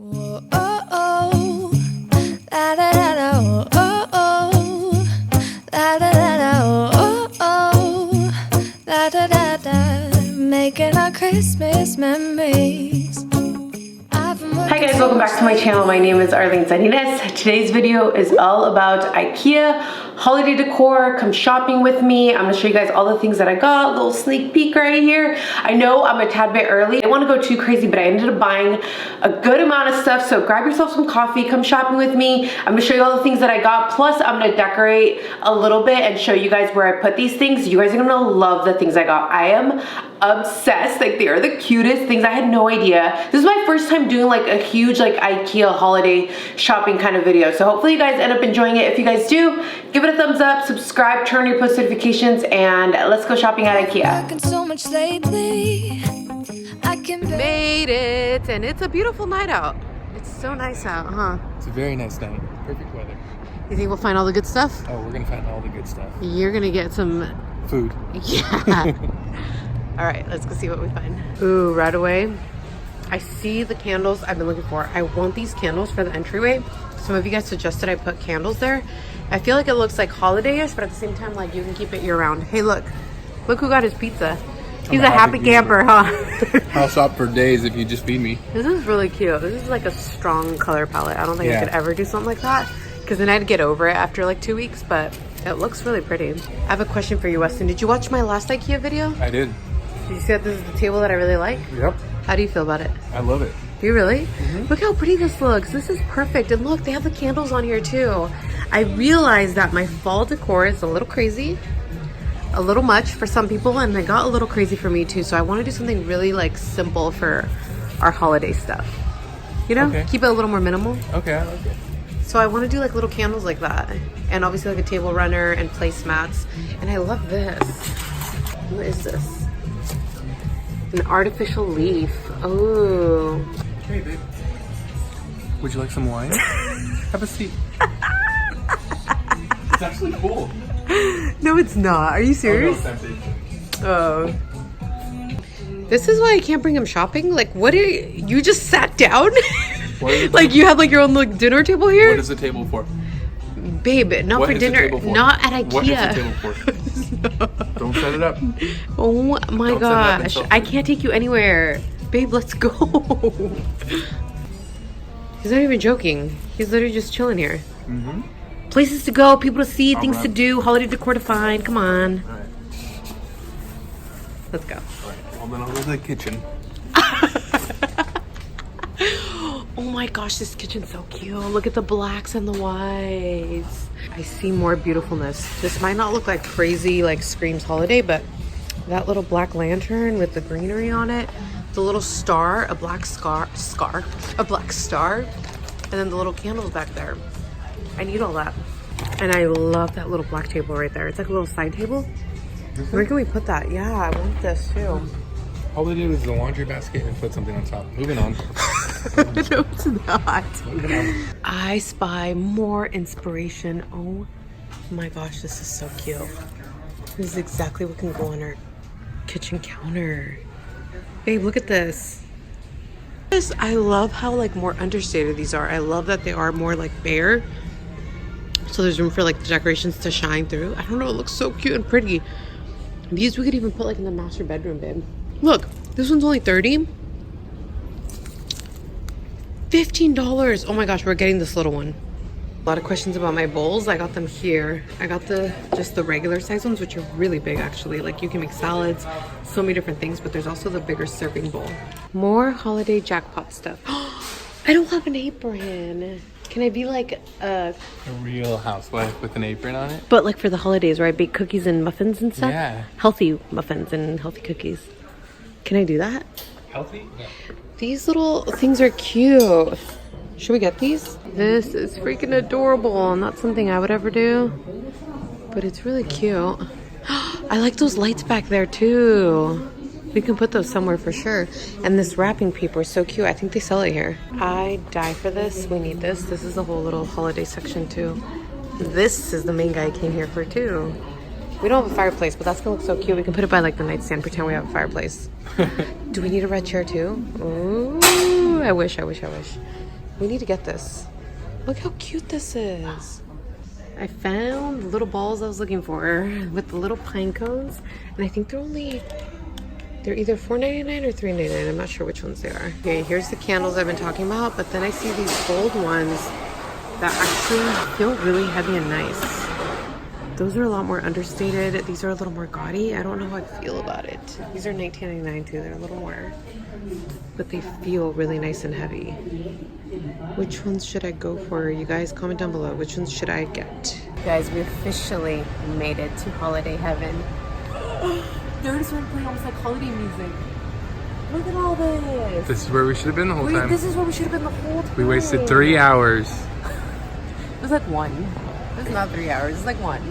Whoa, oh, oh. La, da, da, da, oh, oh, oh. La, da, da, da, oh, oh, oh. La, da, da, da. Making our Christmas memories. Hi guys, welcome back to my channel. My name is Arlyne Sanjines. Today's video is all about Ikea holiday decor. Come shopping with me. I'm gonna show you guys all the things that I got. A little sneak peek right here. I know I'm a tad bit early. I didn't want to go too crazy, but I ended up buying a good amount of stuff. So grab yourself some coffee, come shopping with me. I'm gonna show you all the things that I got. Plus I'm gonna decorate a little bit and show you guys where I put these things. You guys are gonna love the things I got. I am obsessed. Like, they are the cutest things. I had no idea. This is my first time doing like a huge like Ikea holiday shopping kind of video. So hopefully you guys end up enjoying it. If you guys do, give it a thumbs up, subscribe, turn on your post notifications, and let's go shopping at Ikea. So much lately. I can Made it, and it's a beautiful night out. It's so nice out, huh? It's a very nice night. Perfect weather. You think we'll find all the good stuff? Oh, we're gonna find all the good stuff. You're gonna get some Food. Yeah. All right, let's go see what we find. Ooh, right away, I see the candles I've been looking for. I want these candles for the entryway. Some of you guys suggested I put candles there. I feel like it looks like holiday-ish, but at the same time, like, you can keep it year-round. Hey, look who got his pizza. He's a happy camper, huh? I'll shop for days if you just feed me. This is really cute. This is like a strong color palette. I don't think I could ever do something like that, because then I'd get over it after like 2 weeks, but it looks really pretty. I have a question for you, Weston. Did you watch my last Ikea video? I did. Did you see that this is the table that I really like? Yep. How do you feel about it? I love it. Do you really? Look how pretty this looks. This is perfect. And look, they have the candles on here too. I realized that my fall decor is a little crazy, a little much for some people, and it got a little crazy for me too. So I want to do something really like simple for our holiday stuff. You know, keep it a little more minimal. Okay, I like it. So I want to do like little candles like that, and obviously like a table runner and placemats. And I love this. What is this? An artificial leaf. Oh. Hey, babe. Would you like some wine? Have a seat. It's actually cool. No, it's not. Are you serious? Oh. This is why I can't bring him shopping? Like, what are you just sat down? Like, you have like your own like dinner table here? What is the table for? Babe, not What for is the dinner. table for? Not at Ikea. What is the table for? Don't set it up. Oh my Don't gosh. set it up I can't take you anywhere. Babe, let's go. He's not even joking. He's literally just chilling here. Places to go, people to see, things to do, holiday decor to find. Come on. All right. Let's go. All right. Well, then I'll go to the kitchen. Oh my gosh, this kitchen's so cute. Look at the blacks and the whites. I see more beautifulness. This might not look like crazy, like screams holiday, but that little black lantern with the greenery on it, the little star, a black a black star, and then the little candles back there. I need all that. And I love that little black table right there. It's like a little side table. Where can we put that? Yeah, I want this too. All we did was the laundry basket and put something on top. Moving on. No, it's not. Moving on. I spy more inspiration. Oh my gosh, this is so cute. This is exactly what can go on our kitchen counter. Babe, look at this. I love how like more understated these are. I love that they are more like bare. So there's room for like the decorations to shine through. I don't know, it looks so cute and pretty. These we could even put like in the master bedroom, babe. Look, this one's only $30. $15. Oh my gosh, we're getting this little one. A lot of questions about my bowls. I got them here. I got just the regular size ones, which are really big actually. Like, you can make salads, so many different things, but there's also the bigger serving bowl. More holiday jackpot stuff. I don't have an apron. Can I be like A real housewife with an apron on it? but like for the holidays where I bake cookies and muffins and stuff? Yeah. Healthy muffins and healthy cookies. Can I do that? Healthy? Yeah. These little things are cute. Should we get these? This is freaking adorable. Not something I would ever do, but it's really cute. I like those lights back there too. We can put those somewhere for sure. And this wrapping paper is so cute. I think they sell it here. I die for this. We need this. This is a whole little holiday section too. This is the main guy I came here for too. We don't have a fireplace, but that's gonna look so cute. We can put it by like the nightstand, pretend we have a fireplace. Do we need a red chair too? Ooh, I wish. We need to get this. Look how cute this is. I found the little balls I was looking for with the little pine cones. And I think they're either $4.99 or $3.99. I'm not sure which ones they are. Okay, here's the candles I've been talking about. But then I see these gold ones that actually feel really heavy and nice. Those are a lot more understated. These are a little more gaudy. I don't know how I feel about it. These are $19.99 too. They're a little more, but they feel really nice and heavy. Which ones should I go for? You guys comment down below. Which ones should I get? Guys, we officially made it to holiday heaven. They already started playing almost like holiday music. Look at all this. This is where we should have been the whole time. This is where we should have been the whole time. We wasted 3 hours. It was like 1. It was not 3 hours. It's like 1.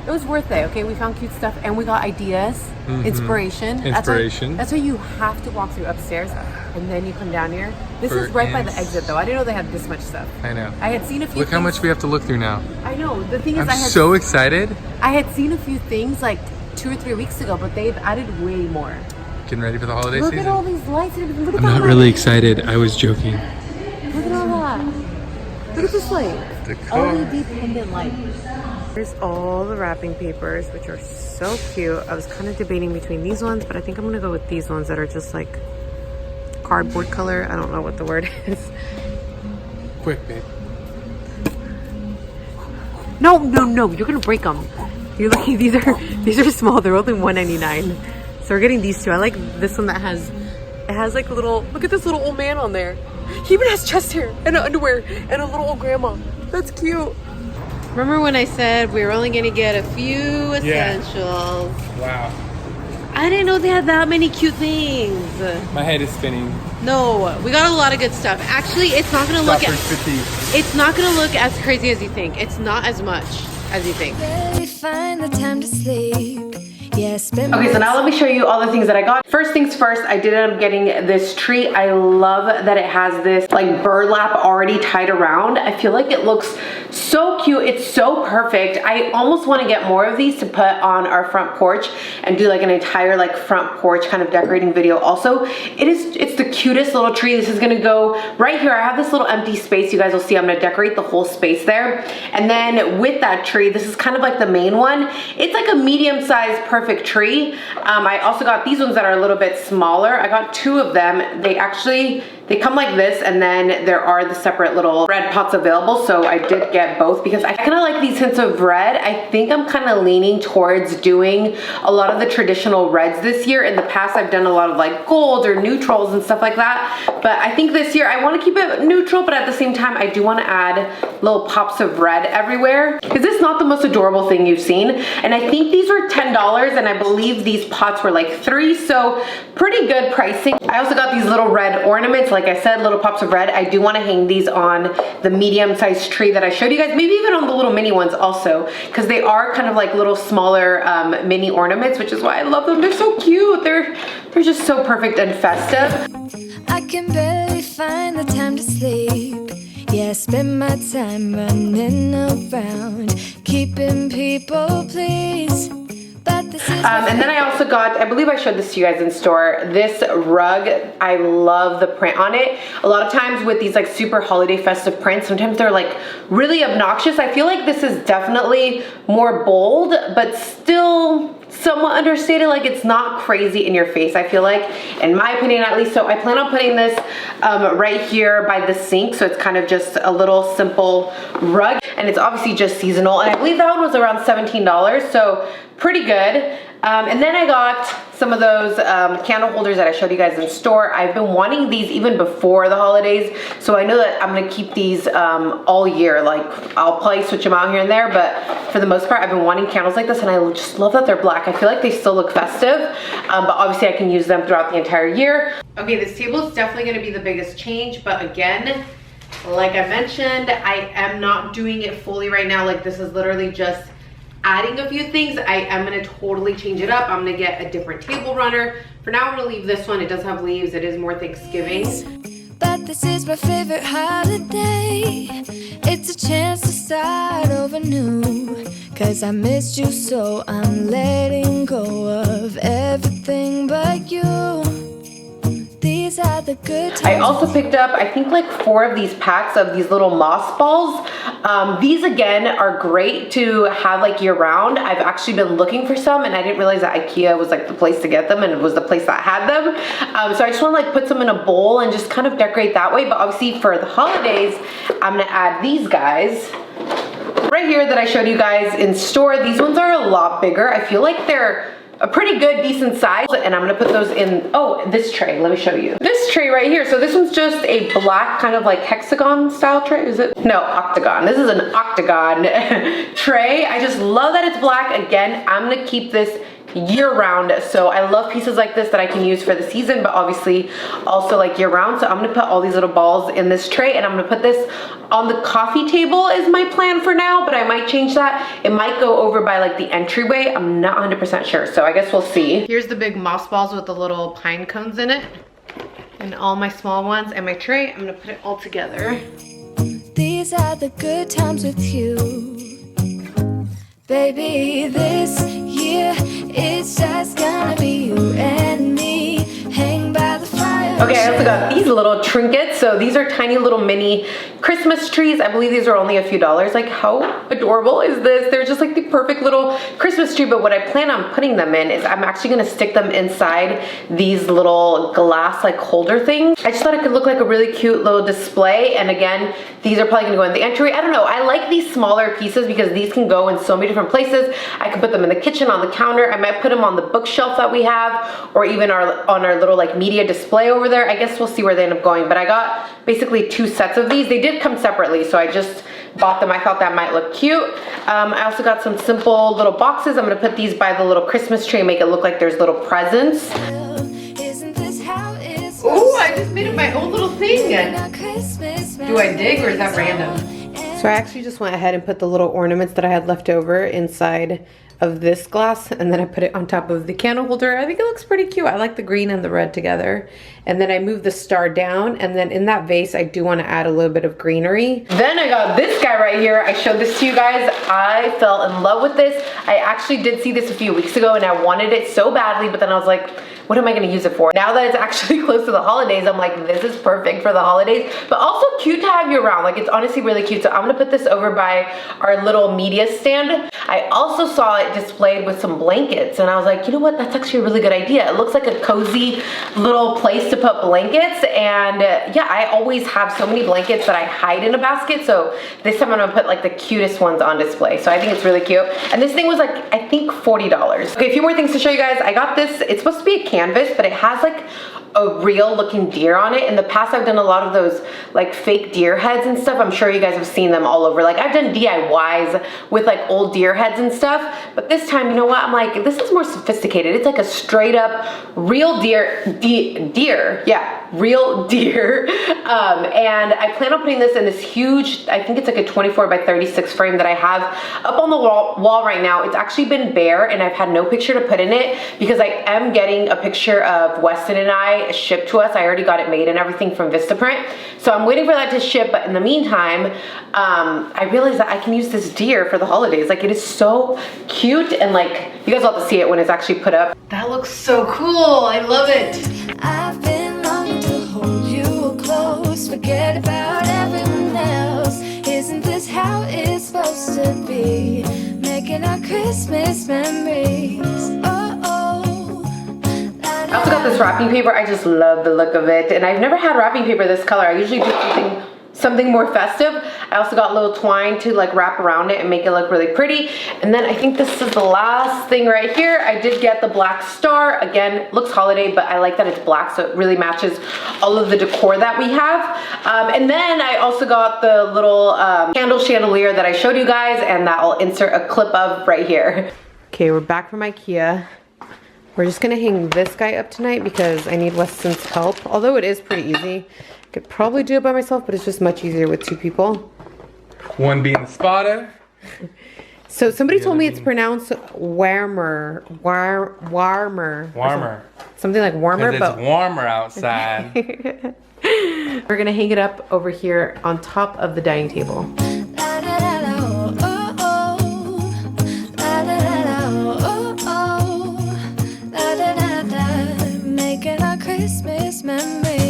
It was worth it. Okay, we found cute stuff and we got ideas, inspiration. That's why you have to walk through upstairs and then you come down here. This is right by the exit though. I didn't know they had this much stuff. I know. I had seen a few Look how much we have to look through now. I know. The thing is, I'm so excited. I had seen a few things like 2 or 3 weeks ago, but they've added way more. Getting ready for the holiday season. Look at all these lights and everything. Look at I'm not really excited. I was joking. Look at all that. Look at this light. LED pendant light. Here's all the wrapping papers, which are so cute. I was kind of debating between these ones, but I think I'm gonna go with these ones that are just like cardboard color. I don't know what the word is. Quick, babe. No, you're gonna break them. You're lucky. These are small. They're only $1.99. So we're getting these two. I like this one that has like a little. Look at this little old man on there. He even has chest hair and underwear and a little old grandma. That's cute. Remember when I said we were only gonna get a few essentials? Wow. I didn't know they had that many cute things. My head is spinning. No, we got a lot of good stuff. Actually, it's not gonna look as crazy as you think. It's not as much as you think. Barely find the time to sleep. Yes, okay, so now let me show you all the things that I got. First things first, I did end up getting this tree. I love that it has this like burlap already tied around. I feel like it looks so cute. It's so perfect. I almost want to get more of these to put on our front porch and do like an entire like front porch kind of decorating video. Also, it's the cutest little tree. This is gonna go right here. I have this little empty space. You guys will see I'm gonna decorate the whole space there. And then with that tree, this is kind of like the main one. It's like a medium-sized perfect tree. I also got these ones that are a little bit smaller. I got 2 of them. They come like this, and then there are the separate little red pots available. So I did get both because I kind of like these hints of red. I think I'm kind of leaning towards doing a lot of the traditional reds this year. In the past, I've done a lot of like gold or neutrals and stuff like that. But I think this year I want to keep it neutral, but at the same time, I do want to add little pops of red everywhere. Is this not the most adorable thing you've seen? And I think these were $10, and I believe these pots were like $3, so pretty good pricing. I also got these little red ornaments. Like I said, little pops of red. I do want to hang these on the medium-sized tree that I showed you guys, maybe even on the little mini ones also, because they are kind of like little smaller mini ornaments, which is why I love them. They're so cute. They're just so perfect and festive. I can barely find the time to sleep. Yeah, I spend my time running around, keeping people pleased. And then I also got, I believe I showed this to you guys in store, this rug. I love the print on it. A lot of times with these like super holiday festive prints, sometimes they're like really obnoxious. I feel like this is definitely more bold, but still somewhat understated. Like it's not crazy in your face, I feel like, in my opinion at least. So I plan on putting this right here by the sink, so it's kind of just a little simple rug, and it's obviously just seasonal, and I believe that one was around $17, so pretty good. And then I got some of those candle holders that I showed you guys in store. I've been wanting these even before the holidays, so I know that I'm gonna keep these all year. Like I'll probably switch them out here and there, but for the most part, I've been wanting candles like this, and I just love that they're black. I feel like they still look festive, but obviously I can use them throughout the entire year. Okay, this table is definitely gonna be the biggest change, but again, like I mentioned, I am not doing it fully right now. Like this is literally just adding a few things. I am gonna totally change it up. I'm gonna get a different table runner. For now, I'm gonna leave this one. It does have leaves. It is more Thanksgiving. But this is my favorite holiday. It's a chance to start over new. Cause I missed you, so I'm letting go of everything but you. These These are the good times. I also picked up, I think like 4 of these packs of these little moss balls. These again are great to have like year round. I've actually been looking for some and I didn't realize that Ikea was like the place to get them and it was the place that had them. So I just want to like put some in a bowl and just kind of decorate that way. But obviously for the holidays, I'm gonna add these guys right here that I showed you guys in store. These ones are a lot bigger. I feel like they're a pretty good, decent size. And I'm gonna put those in, oh, this tray, let me show you. This tray right here, so this one's just a black kind of like hexagon style tray, is it? No, octagon. This is an octagon tray. I just love that it's black. Again, I'm gonna keep this year round. So I love pieces like this that I can use for the season, but obviously also like year round. So I'm gonna put all these little balls in this tray and I'm gonna put this on the coffee table is my plan for now, but I might change that. It might go over by like the entryway. I'm not 100% sure. So I guess we'll see. Here's the big moss balls with the little pine cones in it and all my small ones and my tray. I'm gonna put it all together. These are the good times with you. Baby, this year it's just gonna be you and me. Hang by the fire. Okay, I also got these little trinkets. So these are tiny little mini Christmas trees. I believe these are only a few dollars. Like how adorable is this? They're just like the perfect little Christmas tree, but what I plan on putting them in is I'm actually gonna stick them inside these little glass like holder things. I just thought it could look like a really cute little display. And again, these are probably gonna go in the entryway. I don't know, I like these smaller pieces because these can go in so many different places. I can put them in the kitchen, on the counter. I might put them on the bookshelf that we have, or even on our little like media display over there. I guess we'll see where they end up going, but I got basically 2 sets of these. They did come separately, so I just bought them. I thought that might look cute. I also got some simple little boxes. I'm gonna put these by the little Christmas tree and make it look like there's little presents. Isn't this how it's Oh, I just made it my own little thing. Do I dig or is that random? So I actually just went ahead and put the little ornaments that I had left over inside of this glass, and then I put it on top of the candle holder. I think it looks pretty cute. I like the green and the red together. And then I moved the star down, and then in that vase, I do want to add a little bit of greenery. Then I got this guy right here. I showed this to you guys. I fell in love with this. I actually did see this a few weeks ago, and I wanted it so badly, but then I was like, what am I gonna use it for? Now that it's actually close to the holidays, I'm like, this is perfect for the holidays, but also cute to have you around. Like, it's honestly really cute. So I'm gonna put this over by our little media stand. I also saw it displayed with some blankets, and I was like, you know what? That's actually a really good idea. It looks like a cozy little place to put blankets, and yeah, I always have so many blankets that I hide in a basket, so this time I'm gonna put like the cutest ones on display. So I think it's really cute. And this thing was like, I think $40. Okay, a few more things to show you guys. I got this, it's supposed to be a canvas, but it has like a real looking deer on it. In the past, I've done a lot of those like fake deer heads and stuff. I'm sure you guys have seen them all over. Like, I've done DIYs with like old deer heads and stuff, but this time, you know what? I'm like, this is more sophisticated. It's like a straight up real deer, yeah, real deer. And I plan on putting this in this huge, I think it's like a 24 by 36 frame that I have up on the wall right now. It's actually been bare and I've had no picture to put in it because I am getting a picture of Weston and I shipped to us. I already got it made and everything from Vistaprint. So I'm waiting for that to ship, but in the meantime, I realized that I can use this deer for the holidays. Like, it is so cute, and like, you guys will have to see it when it's actually put up. That looks so cool. I love it. I've been longing to hold you close, forget about everyone else. Isn't this how it's supposed to be? Making our Christmas memories. Oh, oh. I also got this wrapping paper. I just love the look of it, and I've never had wrapping paper this color. I usually do something more festive. I also got little twine to like wrap around it and make it look really pretty. And then I think this is the last thing right here. I did get the black star. Again, looks holiday, but I like that it's black, so it really matches all of the decor that we have. And then I also got the little candle chandelier that I showed you guys, and that I'll insert a clip of right here. Okay, we're back from Ikea. We're just gonna hang this guy up tonight because I need Weston's help. Although it is pretty easy. I could probably do it by myself, but it's just much easier with 2 people. One being the spotter. So somebody told me it's pronounced warmer. Something like warmer, but it's warmer outside. We're gonna hang it up over here on top of the dining table. Making our Christmas memories.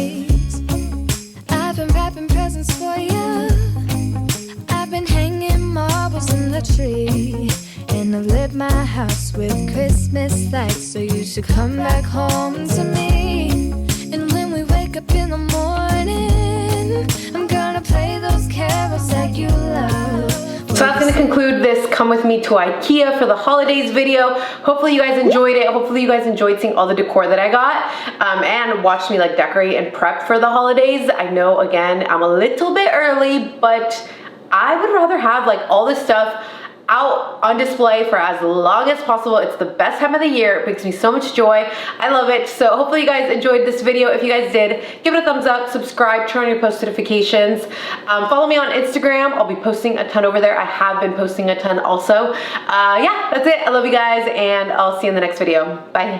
a tree, and I've lit my house with Christmas lights. So you should come back home to me. And when we wake up in the morning, I'm gonna play those carols that you love. So that's going to conclude this Come With Me to Ikea for the holidays video. Hopefully you guys enjoyed it. Hopefully you guys enjoyed seeing all the decor that I got and watched me like decorate and prep for the holidays. I know, again, I'm a little bit early, but I would rather have like all this stuff out on display for as long as possible. It's the best time of the year. It brings me so much joy. I love it. So hopefully you guys enjoyed this video. If you guys did, give it a thumbs up, subscribe, turn on your post notifications. Follow me on Instagram. I'll be posting a ton over there. I have been posting a ton also. Yeah, that's it. I love you guys, and I'll see you in the next video. Bye.